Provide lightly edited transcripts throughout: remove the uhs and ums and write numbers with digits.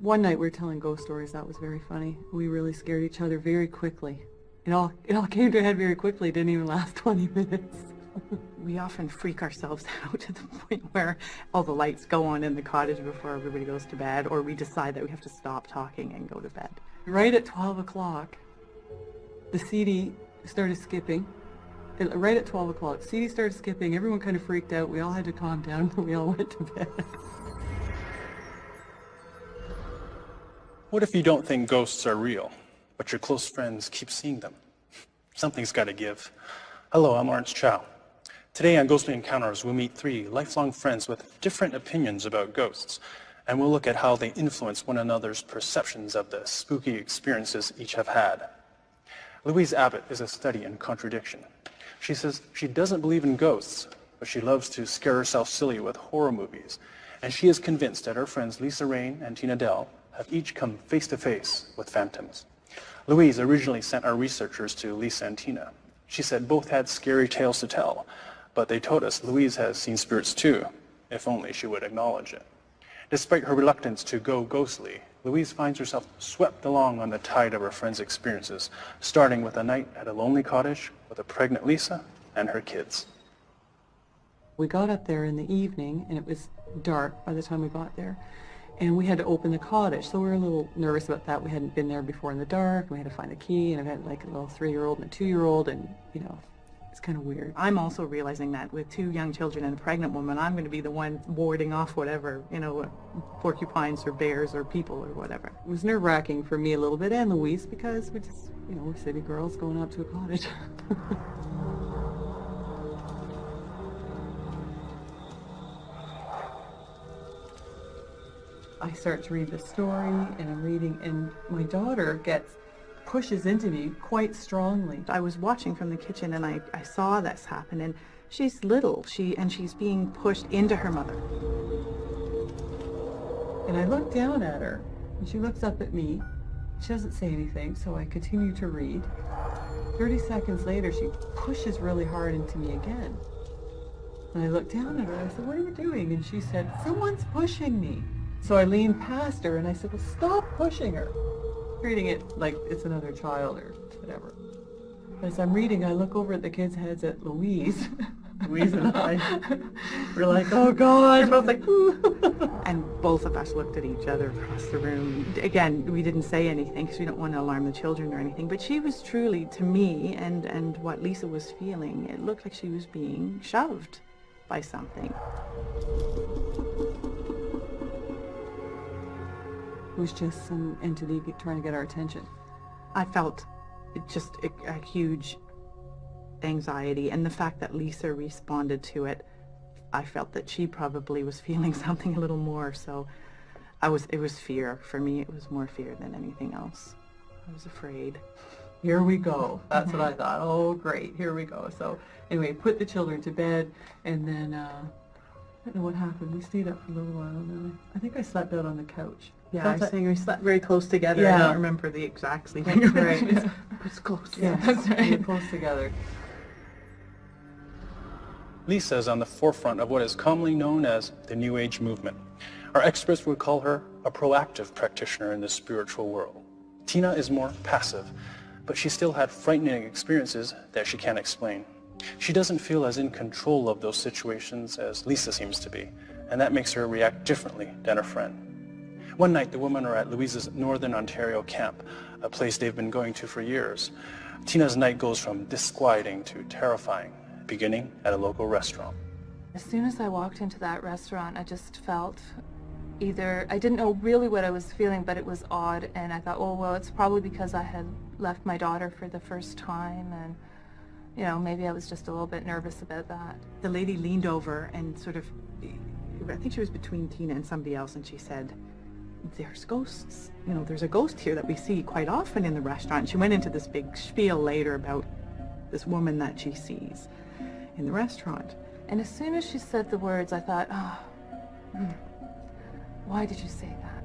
One night we were telling ghost stories. That was very funny. We really scared each other very quickly. It all came to a head very quickly. It didn't even last 20 minutes. We often freak ourselves out to the point where all the lights go on in the cottage before everybody goes to bed, or we decide that we have to stop talking and go to bed. Right at 12 o'clock, the CD started skipping. Right at 12 o'clock, CD started skipping. Everyone kind of freaked out. We all had to calm down, and we all went to bed. What if you don't think ghosts are real, but your close friends keep seeing them? Something's got to give. Hello, I'm Lawrence Chow. Today on Ghostly Encounters, we'll meet 3 lifelong friends with different opinions about ghosts, and we'll look at how they influence one another's perceptions of the spooky experiences each have had. Louise Abbott is a study in contradiction. She says she doesn't believe in ghosts, but she loves to scare herself silly with horror movies, and she is convinced that her friends Lisa Rain and Tina Dell have each come face to face with phantoms. Louise originally sent our researchers to Lisa and Tina. She said both had scary tales to tell, but they told us Louise has seen spirits too, if only she would acknowledge it. Despite her reluctance to go ghostly, Louise finds herself swept along on the tide of her friends' experiences, starting with a night at a lonely cottage with a pregnant Lisa and her kids. We got up there in the evening, and it was dark by the time we got there. And we had to open the cottage, so we were a little nervous about that. We hadn't been there before in the dark. We had to find the key, and I had like a little 3-year-old and a 2-year-old, and it's kind of weird. I'm also realizing that with 2 young children and a pregnant woman, I'm going to be the one warding off whatever, porcupines or bears or people or whatever. It was nerve-wracking for me a little bit, and Louise, because we just, we're city girls going up to a cottage. I start to read the story, and I'm reading, and my daughter pushes into me quite strongly. I was watching from the kitchen, and I saw this happen, and she's little, she's being pushed into her mother. And I look down at her, and she looks up at me. She doesn't say anything, so I continue to read. 30 seconds later, she pushes really hard into me again. And I look down at her, and I said, "What are you doing?" And she said, "Someone's pushing me." So I leaned past her and I said, "Well, stop pushing her." Treating it like it's another child or whatever. As I'm reading, I look over at the kids' heads at Louise. Louise and I were like, "Oh God." We're both like, "Ooh." And both of us looked at each other across the room. Again, we didn't say anything because we don't want to alarm the children or anything. But she was truly, to me, and what Lisa was feeling, it looked like she was being shoved by something. It was just some entity trying to get our attention. I felt just a huge anxiety, and the fact that Lisa responded to it, I felt that she probably was feeling something a little more, so it was fear. For me, it was more fear than anything else. I was afraid. Here we go. That's what I thought. Oh, great. Here we go. So anyway, put the children to bed, and then I don't know what happened. We stayed up for a little while, and then I think I slept out on the couch. Yeah, I was saying we slept very close together. Yeah. I don't remember the exact sleeping arrangements. Right. It was close. Yeah, that's right. We were close together. Lisa is on the forefront of what is commonly known as the New Age movement. Our experts would call her a proactive practitioner in the spiritual world. Tina is more passive, but she still had frightening experiences that she can't explain. She doesn't feel as in control of those situations as Lisa seems to be, and that makes her react differently than her friend. One night, the women are at Louise's Northern Ontario camp, a place they've been going to for years. Tina's night goes from disquieting to terrifying, beginning at a local restaurant. As soon as I walked into that restaurant, I just felt I didn't know really what I was feeling, but it was odd, and I thought, oh, well, it's probably because I had left my daughter for the first time, and maybe I was just a little bit nervous about that. The lady leaned over and sort of, I think she was between Tina and somebody else, and she said, "There's ghosts. There's a ghost here that we see quite often in the restaurant." She went into this big spiel later about this woman that she sees in the restaurant. And as soon as she said the words, I thought, why did you say that?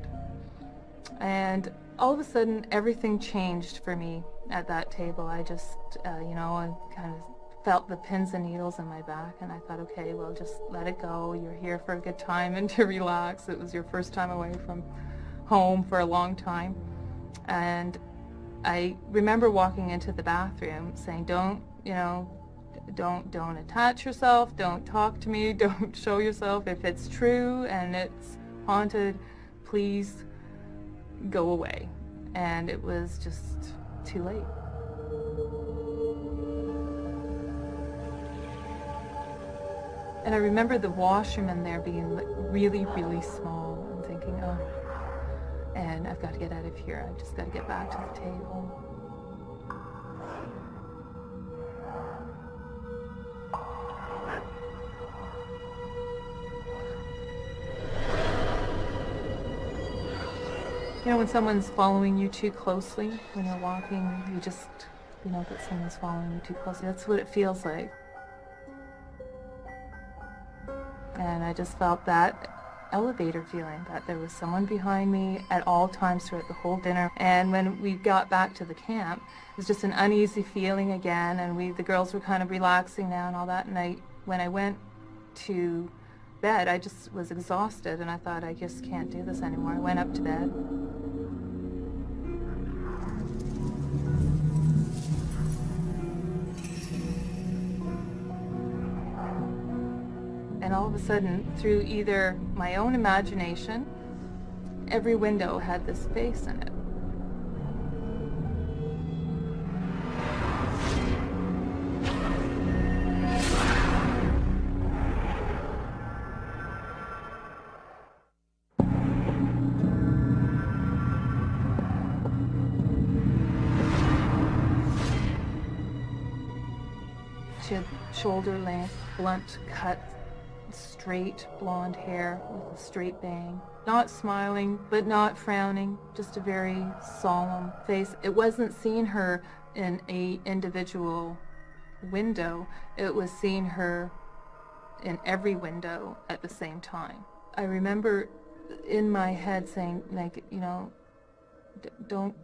And all of a sudden, everything changed for me at that table. I just, I kind of felt the pins and needles in my back, and I thought, okay, well, just let it go. You're here for a good time and to relax. It was your first time away from home for a long time. And I remember walking into the bathroom saying, don't attach yourself, don't talk to me, don't show yourself. If it's true and it's haunted, please go away. And it was just too late. And I remember the washerman there being really, really small, and thinking, oh, and I've got to get out of here. I've just got to get back to the table. You know, when someone's following you too closely, when you're walking, you know that someone's following you too closely. That's what it feels like. And I just felt that elevator feeling, that there was someone behind me at all times throughout the whole dinner. And when we got back to the camp, it was just an uneasy feeling again, and the girls were kind of relaxing now and all that. And when I went to bed, I just was exhausted, and I thought, I just can't do this anymore. I went up to bed. And all of a sudden, through either my own imagination, every window had this face in it. She had shoulder-length, blunt cut, straight blonde hair with a straight bang. Not smiling, but not frowning, just a very solemn face. It wasn't seeing her in a individual window, it was seeing her in every window at the same time. I remember in my head saying, like, you know, don't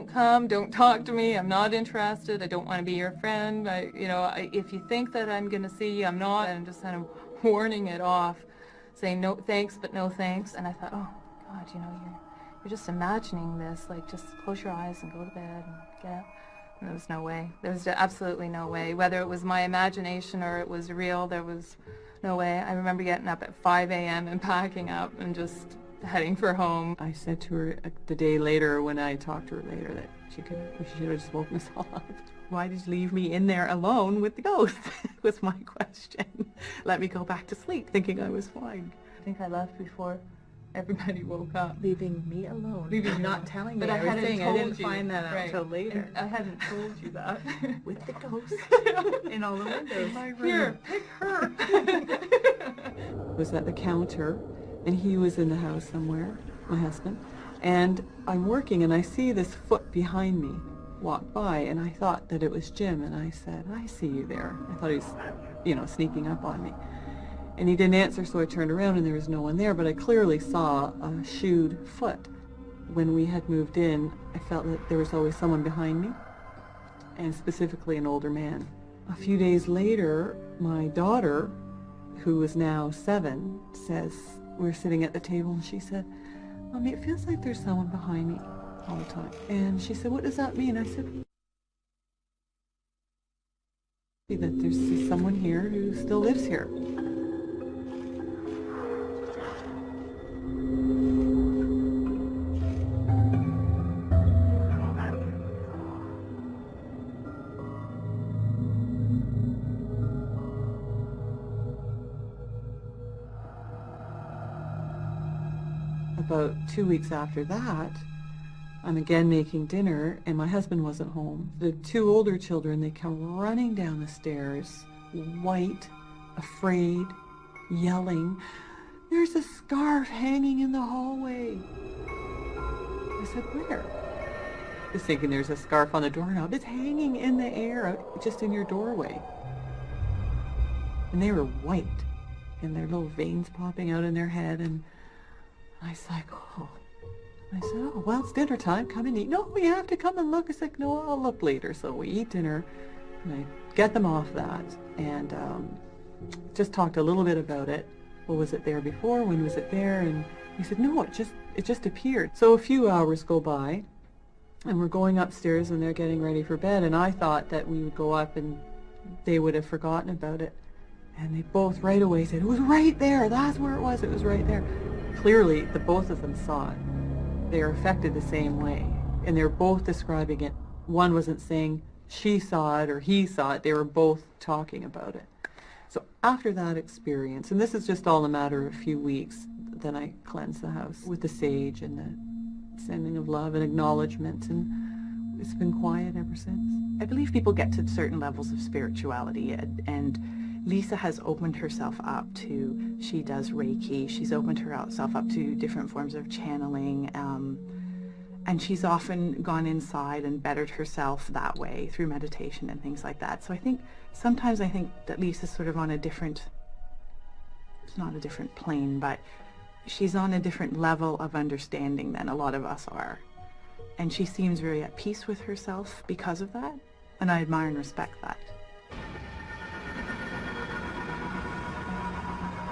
come, don't talk to me, I'm not interested, I don't want to be your friend, if you think that I'm going to see you, I'm not, and just kind of warning it off, saying no thanks, but no thanks. And I thought, oh God, you're just imagining this, like, just close your eyes and go to bed and get out. And there was no way. There was absolutely no way. Whether it was my imagination or it was real, there was no way. I remember getting up at 5 a.m. and packing up and just heading for home. I said to her the day later, when I talked to her later, that we should have just woken us all up. Why did you leave me in there alone with the ghost? was my question. Let me go back to sleep, thinking I was fine. I think I left before everybody woke up. Leaving me alone. Not telling me but everything. I didn't you. find that out Right. until later. And I hadn't told you that. With the ghost in all the windows. In my room. Here, pick her. I was at the counter, and he was in the house somewhere, my husband, and I'm working, and I see this foot behind me walk by, and I thought that it was Jim, and I said, I see you there. I thought he was, sneaking up on me. And he didn't answer, so I turned around, and there was no one there, but I clearly saw a shoed foot. When we had moved in, I felt that there was always someone behind me, and specifically an older man. A few days later, my daughter, who is now 7, says, we're sitting at the table, and she said, Mommy, it feels like there's someone behind me all the time. And she said, what does that mean? I said, that there's someone here who still lives here. About 2 weeks after that, I'm again making dinner, and my husband wasn't home. The 2 older children, they come running down the stairs, white, afraid, yelling, there's a scarf hanging in the hallway. I said, where? I was thinking there's a scarf on the doorknob. It's hanging in the air, just in your doorway. And they were white, and their little veins popping out in their head, and I was like, oh. I said, oh, well, it's dinner time. Come and eat. No, we have to come and look. I said, no, I'll look later. So we eat dinner, and I get them off that, and just talked a little bit about it. Well, was it there before? When was it there? And he said, no, it just it just appeared. So a few hours go by, and we're going upstairs and they're getting ready for bed, and I thought that we would go up and they would have forgotten about it. And they both right away said, it was right there, that's where it was right there. Clearly, the both of them saw it. They are affected the same way, and they're both describing it. One wasn't saying she saw it or he saw it, they were both talking about it. So after that experience, and this is just all a matter of a few weeks, then I cleansed the house with the sage and the sending of love and acknowledgement, and it's been quiet ever since. I believe people get to certain levels of spirituality, and Lisa has opened herself up to, she does Reiki, she's opened herself up to different forms of channeling, and she's often gone inside and bettered herself that way through meditation and things like that. So sometimes I think that Lisa's sort of on a different, it's not a different plane, but she's on a different level of understanding than a lot of us are. And she seems very at peace with herself because of that, and I admire and respect that.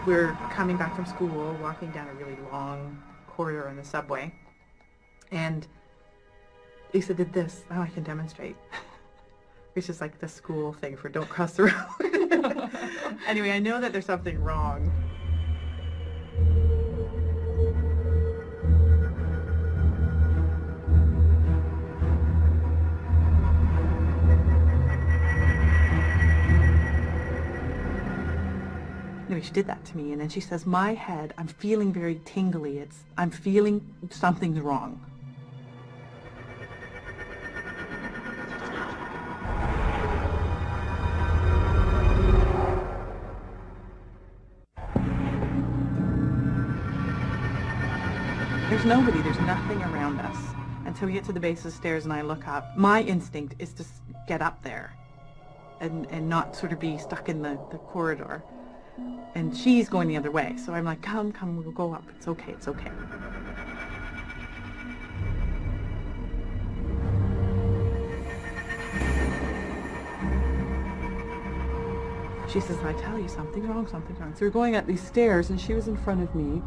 We're coming back from school, walking down a really long corridor in the subway, and Lisa did this. Oh, I can demonstrate. It's just like the school thing for don't cross the road. Anyway, I know that there's something wrong. Anyway, she did that to me, and then she says, my head, I'm feeling very tingly. I'm feeling something's wrong. There's nobody, there's nothing around us. Until we get to the base of the stairs and I look up, my instinct is to get up there and not sort of be stuck in the corridor. And she's going the other way. So I'm like, come, we'll go up. It's okay, it's okay. She says, I tell you, something wrong. So we're going up these stairs, and she was in front of me,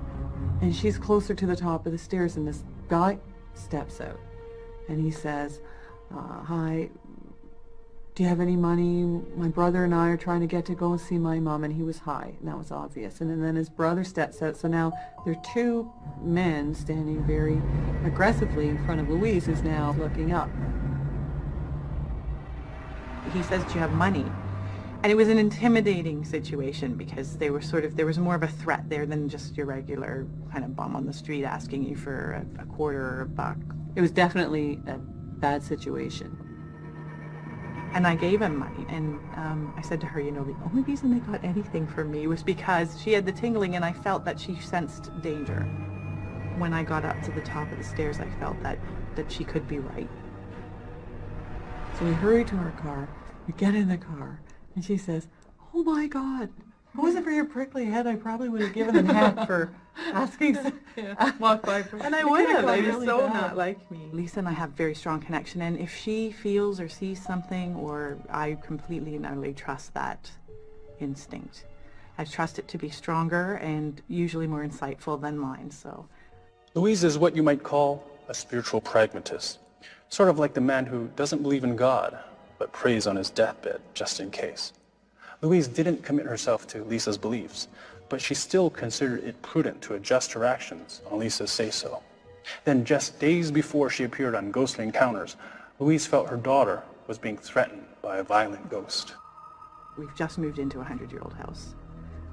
and she's closer to the top of the stairs, and this guy steps out, and he says, hi, do you have any money? My brother and I are trying to get to go and see my mom, and he was high, and that was obvious. And then his brother steps out, so now there are two men standing very aggressively in front of Louise, who's now looking up. He says, do you have money? And it was an intimidating situation because they were there was more of a threat there than just your regular kind of bum on the street asking you for a quarter or a buck. It was definitely a bad situation. And I gave him money, and I said to her, you know, the only reason they got anything from me was because she had the tingling, and I felt that she sensed danger. When I got up to the top of the stairs, I felt that she could be right. So we hurry to our car, we get in the car, and she says, oh my God, if it wasn't for your prickly head, I probably would have given him half for asking. Walk by. And I would have. It was really so bad. not like me. Lisa and I have a very strong connection, and if she feels or sees something, or I completely and utterly trust that instinct. I trust it to be stronger and usually more insightful than mine. So, Louise is what you might call a spiritual pragmatist, sort of like the man who doesn't believe in God, but prays on his deathbed just in case. Louise didn't commit herself to Lisa's beliefs, but she still considered it prudent to adjust her actions on Lisa's say-so. Then, just days before she appeared on Ghostly Encounters, Louise felt her daughter was being threatened by a violent ghost. we've just moved into a 100-year-old house.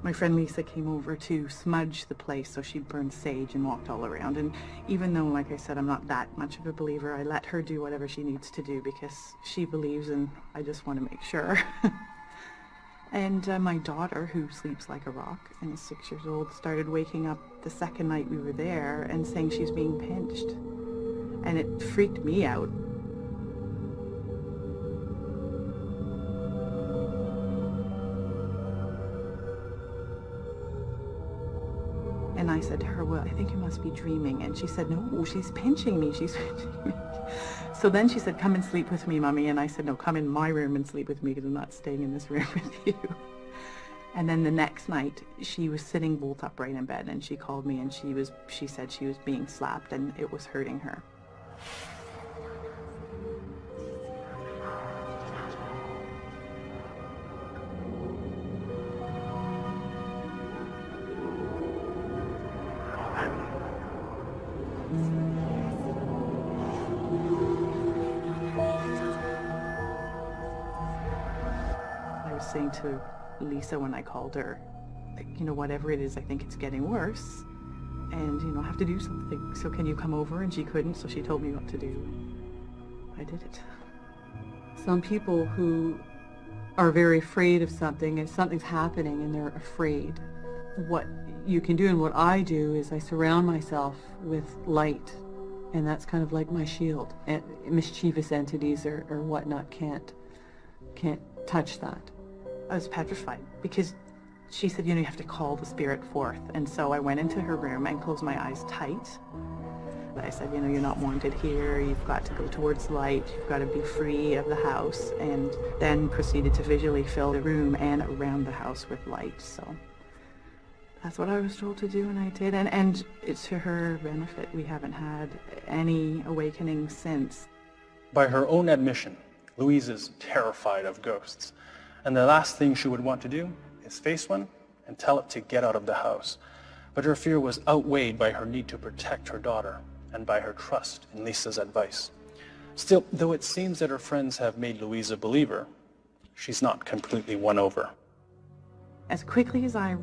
My friend Lisa came over to smudge the place, so she burned sage and walked all around. And even though, like I said, I'm not that much of a believer, I let her do whatever she needs to do because she believes, and I just want to make sure. And my daughter, who sleeps like a rock and is 6 years old, started waking up the second night we were there and saying she's being pinched. And it freaked me out. And I said to her, well, I think you must be dreaming. And she said, no, she's pinching me. She's pinching me. So then she said, come and sleep with me, Mommy. And I said, no, come in my room and sleep with me because I'm not staying in this room with you. And then the next night, she was sitting bolt upright in bed, and she called me, and she said she was being slapped, and it was hurting her. I was saying to Lisa when I called her, like, you know, whatever it is, I think it's getting worse, and, you know, I have to do something. So can you come over? And she couldn't, so she told me what to do. I did it. Some people who are very afraid of something, and something's happening and they're afraid. What you can do, and what I do, is I surround myself with light, and that's kind of like my shield. And mischievous entities or whatnot can't touch that. I was petrified because she said, you know, you have to call the spirit forth. And so I went into her room and closed my eyes tight. I said, you know, you're not wanted here. You've got to go towards light. You've got to be free of the house. And then proceeded to visually fill the room and around the house with light. So that's what I was told to do, and I did. And it's to her benefit. We haven't had any awakening since. By her own admission, Louise is terrified of ghosts. And the last thing she would want to do is face one and tell it to get out of the house. But her fear was outweighed by her need to protect her daughter and by her trust in Lisa's advice. Still, though it seems that her friends have made Louise a believer, she's not completely won over. As quickly as I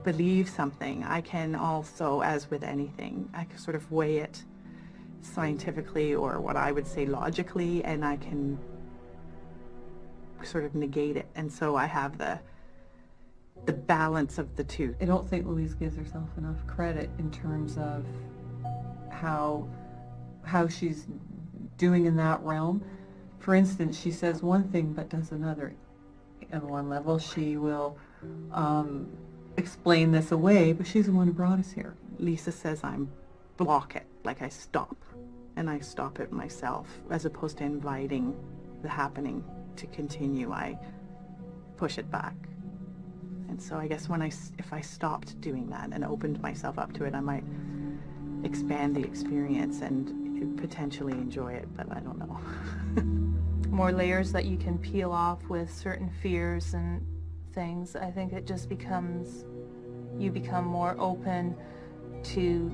believe something, I can also, as with anything, I can sort of weigh it scientifically, or what I would say logically, and I can sort of negate it. And so I have the balance of the two. I don't think Louise gives herself enough credit in terms of how she's doing in that realm. For instance, she says one thing but does another. On one level, she will explain this away, but she's the one who brought us here. Lisa says I'm block it, like I stop, and I stop it myself, as opposed to inviting the happening to continue. I push it back. And so I guess if I stopped doing that and opened myself up to it, I might expand the experience and potentially enjoy it, but I don't know. More layers that you can peel off with certain fears and things. I think it just becomes, you become more open to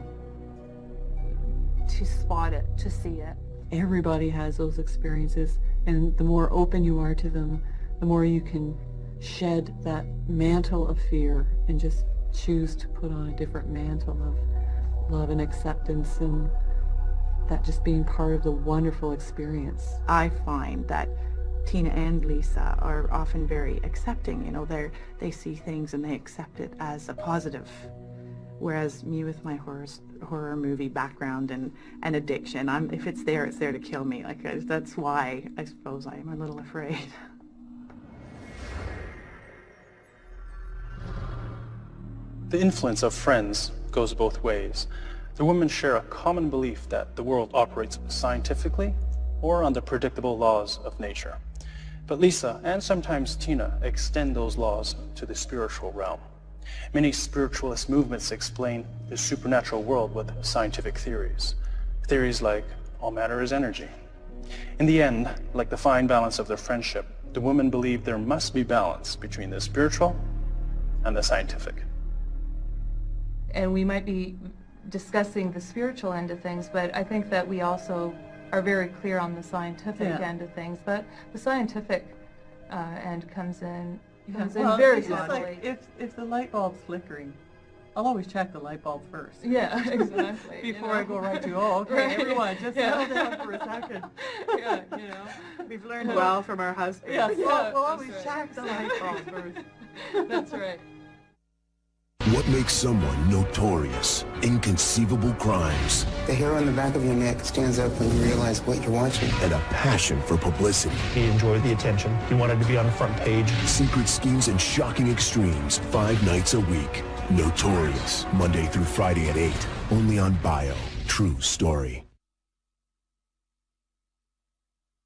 spot it, to see it. Everybody has those experiences, and the more open you are to them, the more you can shed that mantle of fear and just choose to put on a different mantle of love and acceptance, and that just being part of the wonderful experience. I find that Tina and Lisa are often very accepting. You know, they see things and they accept it as a positive. Whereas me, with my horror movie background and addiction, if it's there to kill me. Like, that's why I suppose I'm a little afraid. The influence of friends goes both ways. The women share a common belief that the world operates scientifically or on the predictable laws of nature. But Lisa, and sometimes Tina, extend those laws to the spiritual realm. Many spiritualist movements explain the supernatural world with scientific theories. Theories like all matter is energy. In the end, like the fine balance of their friendship, the women believe there must be balance between the spiritual and the scientific. And we might be discussing the spiritual end of things, but I think that we also are very clear on the scientific end of things. But the scientific end comes in very it's just subtly. like if the light bulb's flickering, I'll always check the light bulb first. Yeah, exactly. Before I go right to, okay, Right. everyone, just settle down for a second. Yeah, you know. We've learned well from our husbands. Yes, Yeah, we'll always that's check the light bulb first. That's right. What makes someone notorious? Inconceivable crimes The hair on the back of your neck stands up when you realize what you're watching. and a passion for publicity. He enjoyed the attention. He wanted to be on the front page. Secret schemes and shocking extremes 5 nights a week. Notorious. Monday through Friday at 8. Only on Bio. True story.